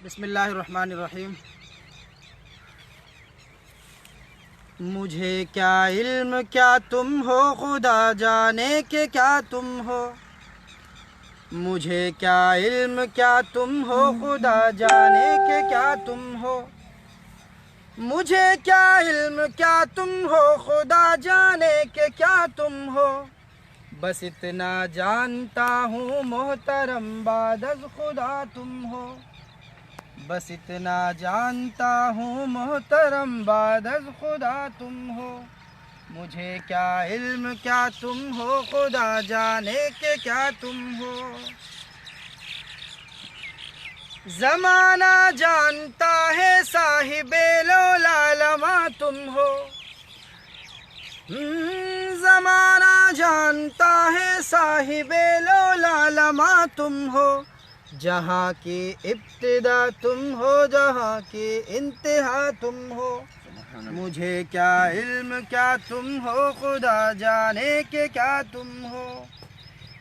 بسم اللہ الرحمن الرحیم۔ مجھے کیا علم کیا تم ہو، خدا جانے کہ کیا تم ہو۔ مجھے کیا علم کیا تم ہو، خدا جانے کہ کیا تم ہو۔ مجھے کیا علم کیا تم ہو، خدا جانے کہ کیا تم ہو۔ بس اتنا جانتا ہوں محترم بعد از خدا تم ہو۔ بس اتنا جانتا ہوں محترم بعد از خدا تم ہو۔ مجھے کیا علم کیا تم ہو، خدا جانے کہ کیا تم ہو۔ زمانہ جانتا ہے صاحب لولالما تم ہو۔ زمانہ جانتا ہے صاحب لولالما تم ہو۔ جہاں کی ابتدا تم ہو، جہاں کی انتہا تم ہو۔ مجھے کیا علم کیا تم ہو، خدا جانے کہ کیا تم ہو۔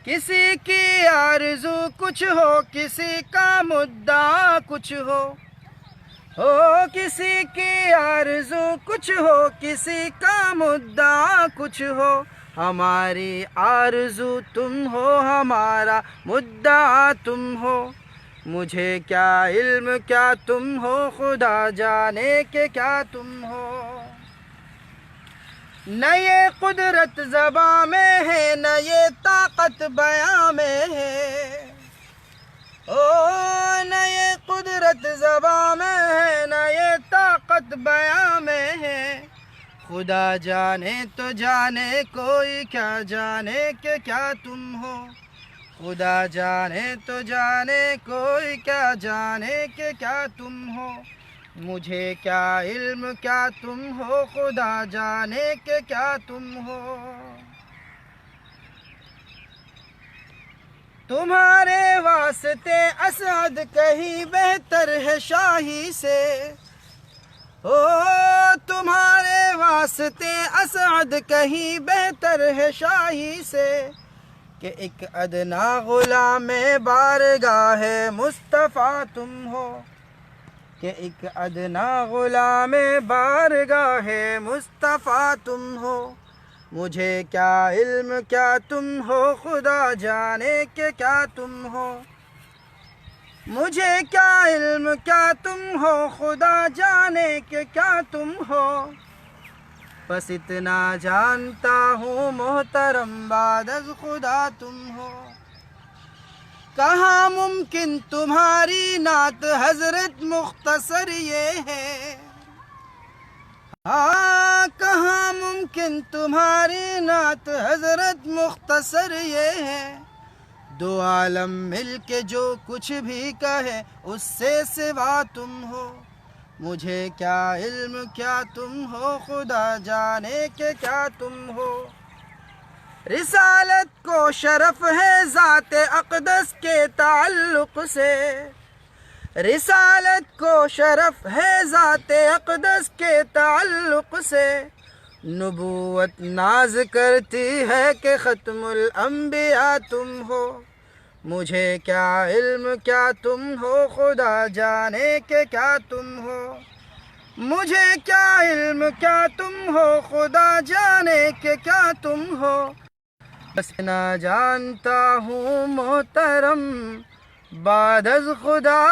کسی کی آرزو کچھ ہو، کسی کا مدعا کچھ ہو۔ کسی کی آرزو کچھ ہو، کسی کا مدعا کچھ ہو۔ ہماری آرزو تم ہو، ہمارا مدعا تم ہو۔ مجھے کیا علم کیا تم ہو، خدا جانے کہ کیا تم ہو۔ نہ یہ قدرت زباں میں ہے، نہ یہ طاقت بیاں میں ہے۔ نہ یہ قدرت زباں میں ہے، نہ یہ طاقت بیاں میں ہے۔ خدا جانے تو جانے کوئی، کیا جانے کہ کیا تم ہو۔ خدا جانے تو جانے کوئی، کیا جانے کہ کیا تم ہو۔ مجھے کیا علم کیا تم ہو، خدا جانے کہ کیا تم ہو۔ تمہارے واسطے اسعد کہیں بہتر ہے شاہی سے۔ تمہارے واسطے اسعد کہیں بہتر ہے شاہی سے۔ کہ ایک ادنا غلام بارگاہ مصطفیٰ تم ہو۔ کہ ایک ادنا غلام بارگاہ مصطفیٰ تم ہو۔ مجھے کیا علم کیا تم ہو، خدا جانے کہ کیا تم ہو۔ مجھے کیا علم کیا تم ہو، خدا جانے کہ کیا تم ہو۔ بس اتنا جانتا ہوں محترم بعد از خدا تم ہو۔ کہاں ممکن تمہاری نعت حضرت مختصر یہ ہے۔ کہاں ممکن تمہاری نعت حضرت مختصر یہ ہے۔ دو عالم مل کے جو کچھ بھی کہے، اس سے سوا تم ہو۔ مجھے کیا علم کیا تم ہو، خدا جانے کہ کیا تم ہو۔ رسالت کو شرف ہے ذات اقدس کے تعلق سے۔ رسالت کو شرف ہے ذات اقدس کے تعلق سے۔ نبوت ناز کرتی ہے کہ ختم الانبیاء تم ہو۔ مجھے کیا علم کیا تم ہو، خدا جانے کہ کیا تم ہو۔ مجھے کیا علم کیا تم ہو، خدا جانے کہ کیا تم ہو۔ بس نہ جانتا ہوں محترم بعد از خدا